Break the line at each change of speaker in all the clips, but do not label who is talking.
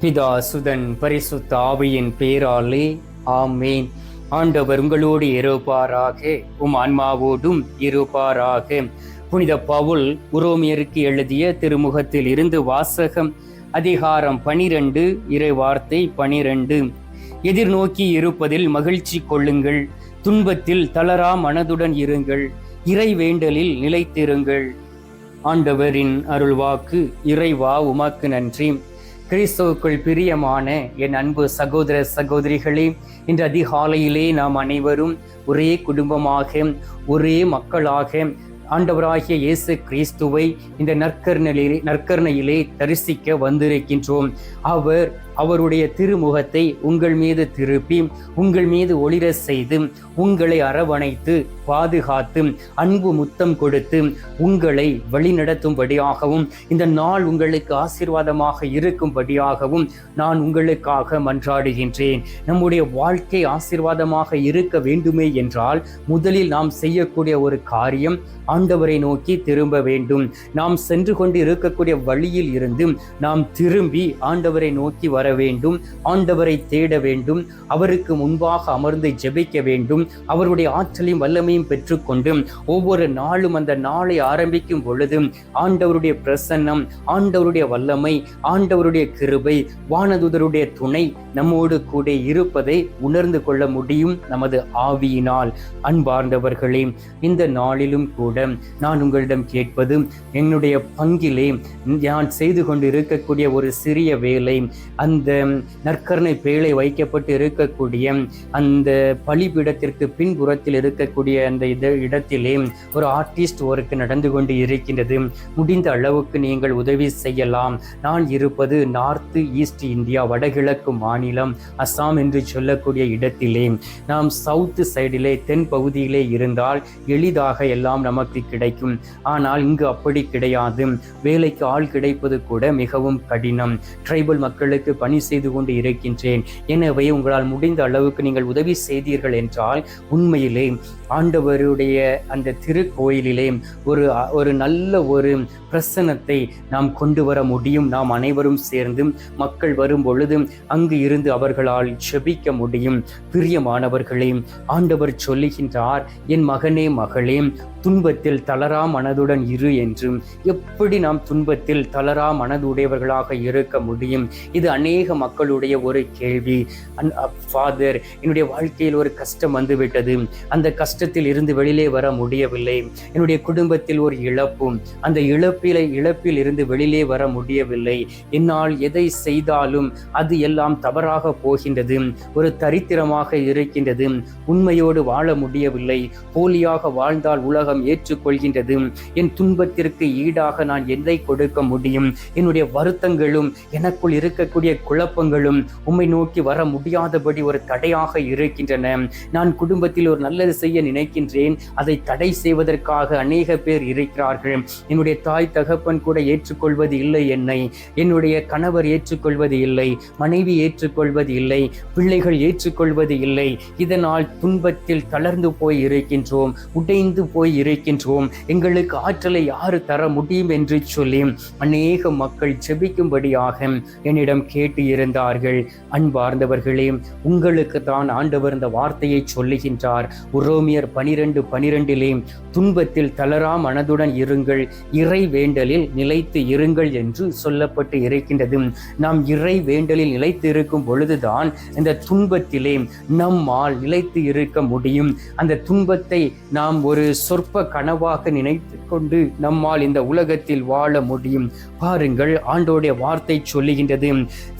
பிதா சுதன் பரிசுத்த ஆவியின் பேராலே ஆமேன். ஆண்டவர் உங்களோடு இருப்பாராக, ஆன்மாவோடும் இருப்பாராக. புனித பவுல் உரோமியருக்கு எழுதிய திருமுகத்தில் இருந்து வாசகம். அதிகாரம் 12, இறை வார்த்தை 12. எதிர்நோக்கி இருப்பதில் மகிழ்ச்சி கொள்ளுங்கள், துன்பத்தில் தளரா மனதுடன் இருங்கள், இறை வேண்டலில் நிலைத்திருங்கள். ஆண்டவரின் அருள்வாக்கு. இறைவா உமக்கு நன்றி. கிறிஸ்துவுக்குள் பிரியமான என் அன்பு சகோதர சகோதரிகளே, இன்று அதிகாலையிலே நாம் அனைவரும் ஒரே குடும்பமாக, ஒரே மக்களாக ஆண்டவராகிய இயேசு கிறிஸ்துவை இந்த நற்கருணையிலே தரிசிக்க வந்திருக்கின்றோம். அவருடைய திருமுகத்தை உங்கள் மீது திருப்பி, உங்கள் மீது ஒளிர செய்து, உங்களை அரவணைத்து பாதுகாத்து, அன்பு முத்தம் கொடுத்து, உங்களை வழிநடத்தும்படியாகவும், இந்த நாள் உங்களுக்கு ஆசீர்வாதமாக இருக்கும்படியாகவும் நான் உங்களுக்காக மன்றாடுகின்றேன். நம்முடைய வாழ்க்கை ஆசீர்வாதமாக இருக்க வேண்டுமே என்றால் முதலில் நாம் செய்யக்கூடிய ஒரு காரியம், ஆண்டவரை நோக்கி திரும்ப வேண்டும். நாம் சென்று கொண்டு இருக்கக்கூடிய வழியில் இருந்து நாம் திரும்பி ஆண்டவரை நோக்கி வர வேண்டும். ஆண்டவரை தேட வேண்டும். அவருக்கு முன்பாக அமர்ந்து ஜெபிக்க வேண்டும். அவருடைய ஆற்றலையும் வல்லமையும் பெற்றுக்கொண்டு ஒவ்வொரு நாளும் அந்த நாளை ஆரம்பிக்கும் பொழுது ஆண்டவருடைய பிரசன்னம், ஆண்டவருடைய வல்லமை, ஆண்டவருடைய கிருபை, வானதூதருடைய துணை நம்மோடு கூட இருப்பதை உணர்ந்து கொள்ள முடியும் நமது ஆவியினால். அன்பார்ந்தவர்களே, இந்த நாளிலும் கூட நான் உங்களிடம் கேட்பது, என்னுடைய பங்கிலே நான் செய்து கொண்டு இருக்கக்கூடிய ஒரு சிறிய வேலை, அந்த நற்கருணை பேழை வைக்கப்பட்டு இருக்கக்கூடிய அந்த பலிபீடத்திற்கு பின்புறத்தில் இருக்கக்கூடிய அந்த இடத்திலே ஒரு ஆர்டிஸ்ட் ஒர்க் நடந்து கொண்டு இருக்கின்றது. முடிந்த அளவுக்கு நீங்கள் உதவி செய்யலாம். நான் இருப்பது நார்த் ஈஸ்ட் இந்தியா, வடகிழக்கு மாநிலம் அஸ்ஸாம் என்று சொல்லக்கூடிய இடத்திலே. நாம் சவுத் சைடிலே, தென் பகுதியிலே இருந்தால் எளிதாக எல்லாம் நமக்கு கிடைக்கும். ஆனால் இங்கு அப்படி கிடையாது. வேலைக்கு ஆள் கிடைப்பது கூட மிகவும் கடினம். ட்ரைபல் மக்களுக்கு பணி செய்து கொண்டு இருக்கின்றேன். எனவே உங்களால் முடிந்த அளவுக்கு நீங்கள் உதவி செய்தீர்கள் என்றால் உண்மையிலே ஆண்டவருடைய அந்த திருக்கோயிலிலே ஒரு நல்ல ஒரு பிரசன்னத்தை நாம் கொண்டு வர முடியும். நாம் அனைவரும் சேர்ந்து மக்கள் வரும் பொழுது அங்கு இருந்து அவர்களால் ஜெபிக்க முடியும். பிரியமானவர்களே, ஆண்டவர் சொல்லுகின்றார், என் மகனே மகளே, துன்பத்தில் தளரா மனதுடன் இரு என்று. எப்படி நாம் துன்பத்தில் தளரா மனதுடையவர்களாக இருக்க முடியும்? இது அநேக மக்களுடைய ஒரு கேள்வி. ஃபாதர், என்னுடைய வாழ்க்கையில் ஒரு கஷ்டம் வந்துவிட்டது, அந்த கஷ்டத்தில் இருந்து வெளியிலே வர முடியவில்லை. என்னுடைய குடும்பத்தில் ஒரு இழப்பும், அந்த இழப்பில் இருந்து வெளியிலே வர முடியவில்லை. என்னால் எதை செய்தாலும் அது எல்லாம் தவறாக போகின்றது, ஒரு தரித்திரமாக இருக்கின்றது, உண்மையோடு வாழ முடியவில்லை, போலியாக வாழ்ந்தால் உலகம் ஏற்றுக்கொள்கின்றது, என் துன்பத்திற்கு ஈடாக நான் எதை கொடுக்க முடியும்? என்னுடைய வருத்தங்களும் எனக்குள் இருக்கக்கூடிய குழப்பங்களும் உம்மை நோக்கி வர முடியாதபடி ஒரு தடையாக இருக்கின்றன. நான் குடும்பத்தில் ஒரு நல்லது செய்ய நினைக்கின்றேன், அதை தடை செய்வதற்காக அநேக பேர் இருக்கிறார்கள். என்னுடைய தாய் தகப்பன் கூட ஏற்றுக்கொள்வது இல்லை, என்னை என்னுடைய கணவர் ஏற்றுக்கொள்வது இல்லை, மனைவி ஏற்றுக்கொள்வது இல்லை, பிள்ளைகள் ஏற்றுக்கொள்வது இல்லை. இதனால் துன்பத்தில் தளர்ந்து போய் இருக்கின்றோம், உடைந்து போய் இருக்கின்றோம். எங்களுக்கு ஆற்றலை யாரு தர முடியும் என்று சொல்லி அநேக மக்கள் ஜெபிக்கும்படியாக என்னிடம் கேட்டு இருந்தார்கள். அன்பார்ந்தவர்களே, உங்களுக்கு தான் ஆண்டவர் இந்த வார்த்தையை சொல்லுகின்றார். உரோமியர் 12:12 துன்பத்தில் தளரா மனதுடன் இருங்கள், இறை வேண்டலில் நிலைத்து இருங்கள் என்று சொல்லப்பட்டு இருக்கின்றது. நாம் இறை வேண்டலில் நிலைத்து இருக்கும் பொழுதுதான் இந்த துன்பத்திலே நம்மால் நிலைத்து இருக்க முடியும். அந்த துன்பத்தை நாம் ஒரு சொற்ப கனவாக நினைத்து கொண்டு நம்மால் இந்த உலகத்தில் வாழ முடியும். பாருங்கள், ஆண்டோடைய வார்த்தை சொல்லுகின்றது.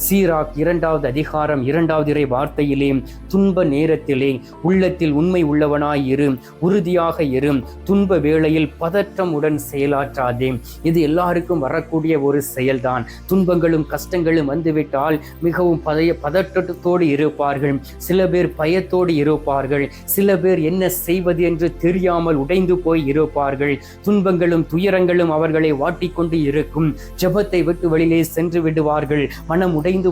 சீராக் 2வது அதிகாரம் 2வது இறை வார்த்தையிலே, துன்ப நேரத்திலே உள்ளத்தில் உண்மை உள்ளவனாய் இரு, உறுதியாக இரு, துன்ப வேளையில் பதற்றமுடன் செயலாற்றாதே. இது எல்லாருக்கும் வரக்கூடிய ஒரு செயல்தான். துன்பங்களும் கஷ்டங்களும் வந்துவிட்டால் மிகவும் பதற்றத்தோடு இருப்பார்கள். சில பேர் பயத்தோடு இருப்பார்கள். சில பேர் என்ன செய்வது என்று தெரியாமல் உடைந்து போய் இருப்பார்கள். துன்பங்களும் துயரங்களும் அவர்களை வாட்டிக்கொண்டு இருக்கும். ஜெபத்தை விட்டு வெளியிலே சென்று விடுவார்கள். மனம் உடைந்து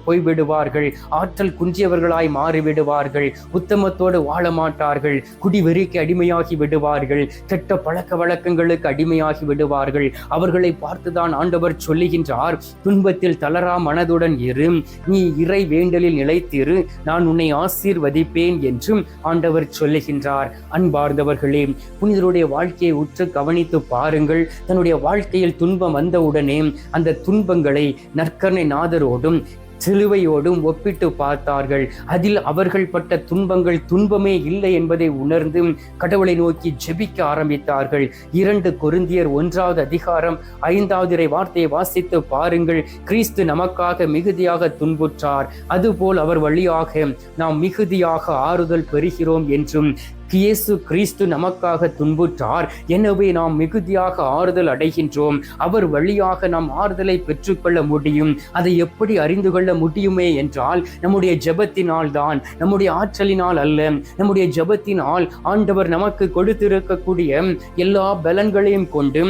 போய்விடுவார்கள். ஆற்றல் குன்றியவர்களாய் மாறிவிடுவார்கள். உத்தமத்தோடு வாழ மாட்டார்கள். குடிவெறிக்கு அடிமையாகி விடுவார்கள். கெட்ட பழக்க வழக்கங்களுக்கு அடிமையாகி விடுவார்கள். அவர்களை பார்த்துதான் ஆண்டவர் சொல்லுகின்றார், துன்பத்தில் தளரா மனதுடன் இரு, நீ இறை வேண்டலில் நிலைத்திரு, நான் உன்னை ஆசீர்வதிப்பேன் என்றும் ஆண்டவர் சொல்லுகின்றார். அன்பார்ந்தவர்களே, புனிதருடைய வாழ்க்கையை உற்று கவனித்து பாருங்கள். தன்னுடைய வாழ்க்கையில் துன்பம் வந்தவுடனே அந்த துன்பங்களை நற்கருணை நாதரோடும் சிலுவையோடும் ஒப்பிட்டு பார்த்தார்கள். அதில் அவர்கள் பட்ட துன்பங்கள் துன்பமே இல்லை என்பதை உணர்ந்து கடவுளை நோக்கி ஜெபிக்க ஆரம்பித்தார்கள். 2 கொரிந்தியர் 1வது அதிகாரம் 5வது இறை வார்த்தையை வாசித்து பாருங்கள். கிறிஸ்து நமக்காக மிகுதியாக துன்புற்றார், அதுபோல் அவர் வழியாக நாம் மிகுதியாக ஆறுதல் பெறுகிறோம் என்றும், இயேசு கிறிஸ்து நமக்காக துன்புற்றார், எனவே நாம் மிகுதியாக ஆறுதல் அடைகின்றோம். அவர் வழியாக நாம் ஆறுதலை பெற்றுக்கொள்ள முடியும். அதை எப்படி அறிந்து கொள்ள முடியுமே என்றால் நம்முடைய ஜெபத்தினால் தான், நம்முடைய ஆற்றலினால் அல்ல. நம்முடைய ஜெபத்தினால் ஆண்டவர் நமக்கு கொடுத்திருக்கக்கூடிய எல்லா பலன்களையும் கொண்டு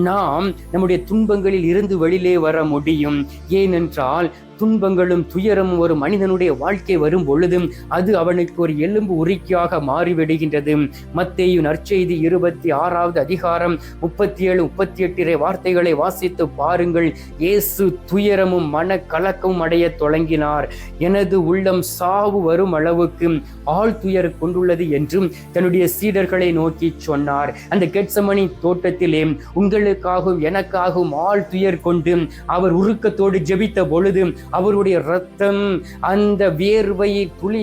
நாம் நம்முடைய துன்பங்களில் இருந்து வெளியிலே வர முடியும். ஏனென்றால் துன்பங்களும் துயரமும் ஒரு மனிதனுடைய வாழ்க்கை வரும் பொழுதும் அது அவனுக்கு ஒரு எலும்பு உரிக்கையாக மாறிவிடுகின்றது. மத்தேயு நற்செய்தி 26வது அதிகாரம் 37, 38 வார்த்தைகளை வாசித்து பாருங்கள். இயேசு துயரமும் மன கலக்கமும் அடைய தொடங்கினார். எனது உள்ளம் சாவு வரும் அளவுக்கு ஆள் துயர் கொண்டுள்ளது என்றும் தன்னுடைய சீடர்களை நோக்கி சொன்னார். அந்த கெத்சமனி தோட்டத்திலே உங்களுக்காகவும் எனக்காகவும் ஆள் துயர் கொண்டு அவர் உருக்கத்தோடு ஜெபித்த பொழுது அவருடைய இரத்தம் அந்த வேர்வையை துளி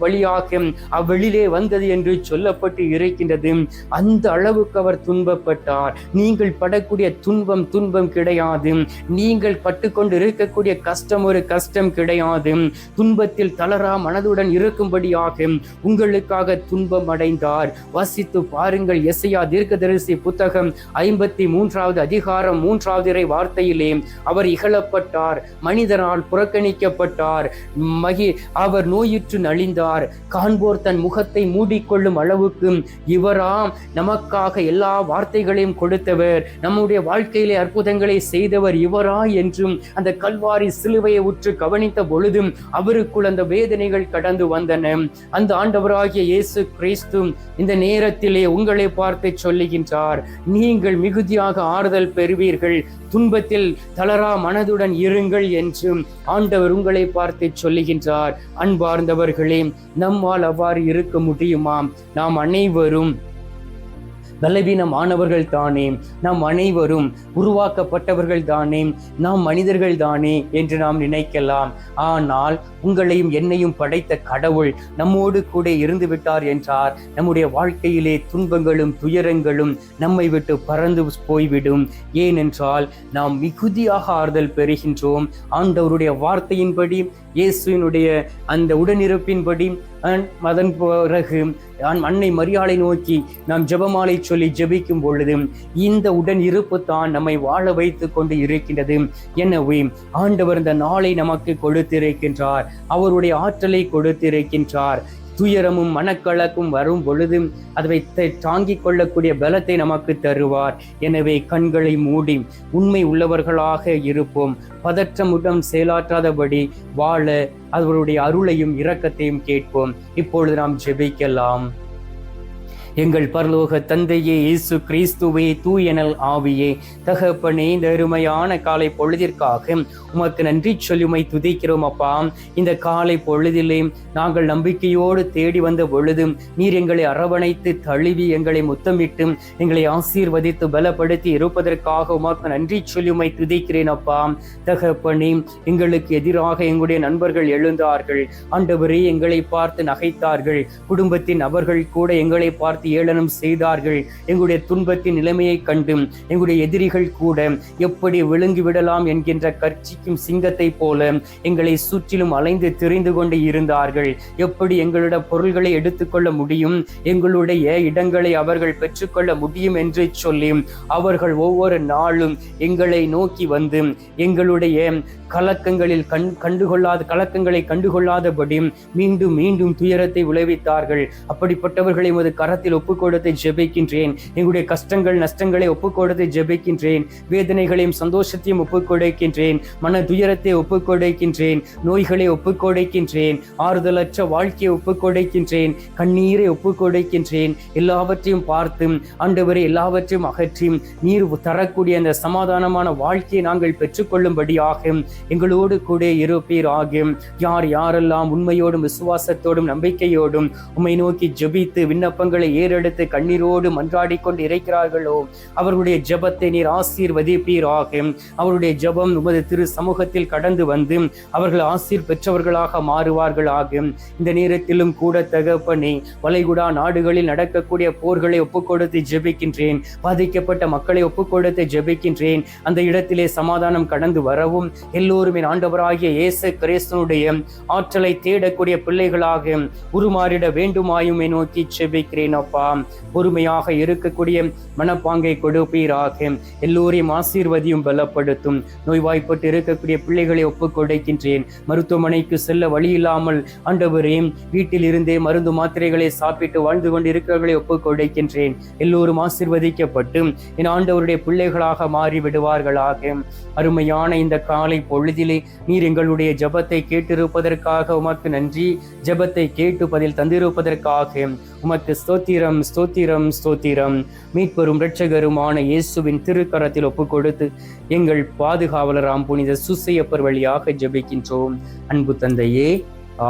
வழியாக அவ்வெளியிலே வந்தது என்று சொல்லப்பட்டு இருக்கின்றது. அந்த அளவுக்கு அவர் துன்பப்பட்டார். நீங்கள் படக்கூடிய துன்பம் கிடையாது. நீங்கள் பட்டுக்கொண்டு இருக்கக்கூடிய கஷ்டம் ஒரு கஷ்டம் கிடையாது. துன்பத்தில் தளரா மனதுடன் இருக்கும்படியாக உங்களுக்காக துன்பம் அடைந்தார். வாசித்து பாருங்கள். எசையா தீர்க்கதரிசி புத்தகம் 53வது அதிகாரம் 3வது இறை வார்த்தையிலே அவர் இகழப்பட்டார், மனிதரால் புறக்கணிக்கப்பட்டார், அவர் நோயுற்று நலிந்தார், காண்போர் தன் முகத்தை மூடிக்கொள்ளும் அளவுக்கு இவராம் நமக்காக எல்லா வார்த்தைகளையும் கொடுத்தவர், நம்முடைய வாழ்க்கையிலே அற்புதங்களை செய்தவர் இவரா என்றும் அந்த கல்வாரி சிலுவையை உற்று கவனித்த பொழுதும் அவருக்குள் அந்த வேதனைகள் கடந்து வந்தன. அந்த ஆண்டவராகிய இயேசு கிறிஸ்து இந்த நேரத்திலே உங்களை பார்த்து சொல்லுகின்றார், நீங்கள் மிகுதியாக ஆறுதல் பெறுவீர்கள், துன்பத்தில் தளரா மனதுடன் இருங்கள் என்று ஆண்டவர் உங்களை பார்த்து சொல்லுகின்றார். அன்பார்ந்தவர்களே, நம்மால் அவ்வாறு இருக்க முடியுமா? நாம் அனைவரும் பலவீனமானவர்கள் தானே, நாம் அனைவரும் உருவாக்கப்பட்டவர்கள் தானே, நாம் மனிதர்கள் தானே என்று நாம் நினைக்கலாம். ஆனால் உங்களையும் என்னையும் படைத்த கடவுள் நம்மோடு கூட இருந்து விட்டார் என்றார் நம்முடைய வாழ்க்கையிலே துன்பங்களும் துயரங்களும் நம்மை விட்டு பறந்து போய்விடும். ஏனென்றால் நாம் மிகுதியாக ஆறுதல் பெறுகின்றோம். ஆண்டவருடைய வார்த்தையின்படி, இயேசுவினுடைய அந்த உடனிருப்பின்படி, அதன் பிறகு அன்னை மரியாளை நோக்கி நாம் ஜெபமாலை சொல்லி ஜெபிக்கும் பொழுது இந்த உடன் இருப்பு தான் நம்மை வாழ வைத்து கொண்டு இருக்கின்றது. எனவே ஆண்டவர் இந்த நாளை நமக்கு கொடுத்திருக்கின்றார், அவருடைய ஆற்றலை கொடுத்திருக்கின்றார். துயரமும் மனக்கலக்கும் வரும் பொழுது அதை தாங்கிக் கொள்ளக்கூடிய பலத்தை நமக்கு தருவார். எனவே கண்களை மூடி உண்மை உள்ளவர்களாக இருப்போம். பதற்றமுடன் செயலாற்றாதபடி வாழ அவருடைய அருளையும் இரக்கத்தையும் கேட்போம். இப்பொழுது நாம் ஜெபிக்கலாம். எங்கள் பரலோக தந்தையே, இயேசு கிறிஸ்துவே, தூயனல் ஆவியே, தகப்பனே, இந்த அருமையான காலை பொழுதிற்காக உமக்கு நன்றி சொல்லுமை துதிக்கிறோம் அப்பா. இந்த காலை பொழுதிலே நாங்கள் நம்பிக்கையோடு தேடி வந்த பொழுதும் நீர் எங்களை அரவணைத்து தழுவி எங்களை முத்தமிட்டு எங்களை ஆசீர்வதித்து பலப்படுத்தி இருப்பதற்காக உமக்கு நன்றி சொல்லுமை துதிக்கிறேன் அப்பா. தகப்பனே, எங்களுக்கு எதிராக எங்களுடைய நண்பர்கள் எழுந்தார்கள். ஆண்டவரே, எங்களை பார்த்து நகைத்தார்கள். குடும்பத்தின் அவர்கள் கூட எங்களை பார்த்து ஏளனம் செய்தார்கள். எங்களுடைய துன்பத்தின் நிலைமையை கண்டு எங்களுடைய எதிரிகள் கூட எப்படி விழுங்கி விடலாம் என்கின்ற கர்ச்சிக்கும் சிங்கத்தை போல எங்களை சுற்றிலும் அலைந்து திரிந்து கொண்டு இருந்தார்கள். எப்படி எங்களுடைய பொருள்களை எடுத்துக்கொள்ள முடியும், எங்களுடைய இடங்களை அவர்கள் பெற்றுக்கொள்ள முடியும் என்று சொல்லி அவர்கள் ஒவ்வொரு நாளும் எங்களை நோக்கி வந்து எங்களுடைய கலக்கங்களை கண்டுகொள்ளாதபடி மீண்டும் மீண்டும் துயரத்தை விளைவித்தார்கள். அப்படிப்பட்டவர்களை உமது கரத்தில் பாதத்தில் ஒப்புக்கொடுத்து ஜெபிக்கின்றேன். எங்களுடைய கஷ்டங்கள் நஷ்டங்களை ஒப்புக்கொடுத்து ஜெபிக்கின்றேன். வேதனைகளையும் சந்தோஷத்தையும் ஒப்புக்கொடுக்கின்றேன். மன துயரத்தை ஒப்புக்கொடுக்கின்றேன். நோய்களை ஒப்புக்கொடுக்கின்றேன். ஆறுதலற்ற வாழ்க்கையை ஒப்புக்கொடுக்கின்றேன். கண்ணீரை ஒப்புக்கொடுக்கின்றேன். எல்லாவற்றையும் பார்த்து ஆண்டவரே எல்லாவற்றையும் அகற்றி நீர் தரக்கூடிய அந்த சமாதானமான வாழ்க்கையை நாங்கள் பெற்றுக்கொள்ளும்படியாக எங்களோடு கூட இருப்பீராக. யார் யாரெல்லாம் உண்மையோடும் விசுவாசத்தோடும் நம்பிக்கையோடும் உம்மை நோக்கி ஜெபித்து விண்ணப்பங்களை ஏறெடுத்து கண்ணீரோடு மன்றாடி கொண்டு இருக்கிறார்களோ அவர்களுடைய ஜெபத்தை நீர் ஆசீர்வதிப்பீராக. அவருடைய ஜெபம் உமது திரு சமூகத்தில் கடந்து வந்து அவர்கள் ஆசீர் பெற்றவர்களாக மாறுவார்களாக. இந்த நேரத்திலும் கூட தகப்பனே, வளைகுடா நாடுகளில் நடக்கக்கூடிய போர்களை ஒப்புக்கொடுத்து ஜெபிக்கின்றேன். பாதிக்கப்பட்ட மக்களை ஒப்புக்கொடுத்து ஜெபிக்கின்றேன். அந்த இடத்திலே சமாதானம் கடந்து வரவும் எல்லோருமே ஆண்டவராகிய இயேசு கிறிஸ்துவினுடைய ஆற்றலை தேடக்கூடிய பிள்ளைகளாக உருமாறிட வேண்டுமாயுமே நோக்கி ஜெபிக்கிறேன் அப்பா. பொறுமையாக இருக்கக்கூடிய மனப்பாங்கை கொடுப்பீராக. எல்லோரையும் ஆசீர்வதியும் பலப்படுத்தும். நோய்வாய்ப்பட்டு இருக்கக்கூடிய பிள்ளைகளை ஒப்புக்கொடுக்கின்றேன். மருத்துவமனைக்கு செல்ல வழி இல்லாமல் ஆண்டவரே வீட்டில் இருந்தே மருந்து மாத்திரைகளை சாப்பிட்டு வாழ்ந்து கொண்டு இருக்கிறவர்களை ஒப்புக்கொடுக்கின்றேன். எல்லோரும் ஆசீர்வதிக்கப்பட்டு என் ஆண்டவருடைய பிள்ளைகளாக மாறி விடுவார்களாக. அருமையான இந்த காலை பொழுதிலே நீர் எங்களுடைய ஜெபத்தை கேட்டிருப்பதற்காக உமக்கு நன்றி. ஜெபத்தை கேட்டு பதில் தந்திருப்பதற்காக உமக்கு ஸ்தோத்திரம் ஸ்தோத்திரம் ஸ்தோத்திரம். மீட்பெரும் இரட்சகருமான இயேசுவின் திருக்கரத்தில் ஒப்புக்கொடுத்து எங்கள் பாதுகாவலராம் புனித சூசையப்பர் வழியாக ஜெபிக்கின்றோம். அன்பு தந்தையே,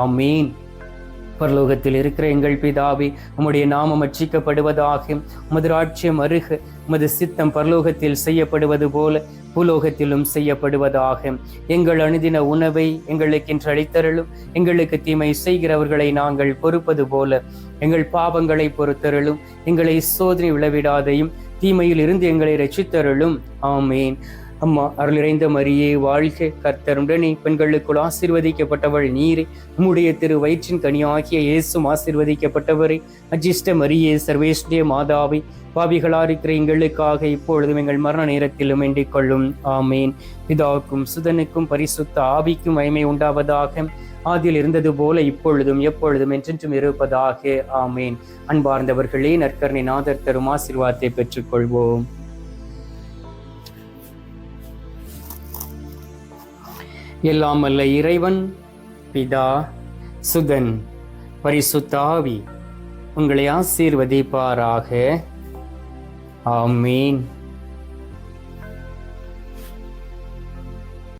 ஆமீன். பரலோகத்தில் இருக்கிற எங்கள் பிதாவே, உம்முடைய நாமம் அர்ச்சிக்கப்படுவதாக. உமது ராஜ்யம் அருக. உமது சித்தம் பரலோகத்தில் செய்யப்படுவது போல பூலோகத்திலும் செய்யப்படுவதாக. எங்கள் அனுதின உணவை எங்களுக்கு இன்று அளித்தருளும். எங்களுக்கு தீமை செய்கிறவர்களை நாங்கள் பொறுப்பது போல எங்கள் பாவங்களை பொறுத்தருளும். எங்களை சோதனை விளைவிடாதையும் தீமையில் இருந்து எங்களை ரட்சித்தருளும். ஆமேன். அம்மா அருள் நிறைந்த மரியே வாழ்க, கர்த்தருடனே பெண்களுக்குள் ஆசீர்வதிக்கப்பட்டவள் நீரே. உம்முடைய திரு வயிற்றின் கனியாகிய இயேசும் ஆசீர்வதிக்கப்பட்டவரே. அஜிஷ்ட மரியே, சர்வேஷ்டைய மாதாவை, பாவிகளா இருக்கிற எங்களுக்காக இப்பொழுதும் எங்கள் மரண நேரத்திலும் வேண்டிக் கொள்ளும். ஆமேன். பிதாவுக்கும் சுதனுக்கும் பரிசுத்த ஆவிக்கும் மகிமை உண்டாவதாக. ஆதியில் இருந்தது போல இப்பொழுதும் எப்பொழுதும் என்றென்றும் இருப்பதாக. ஆமேன். அன்பார்ந்தவர்களே, நற்கருணை நாதர் தரும் ஆசீர்வாதத்தை பெற்றுக்கொள்வோம். எல்லாம் வல்ல இறைவன் பிதா, சுதன், பரிசுத்த ஆவி உங்களை ஆசீர்வதிப்பாராக. ஆமீன்.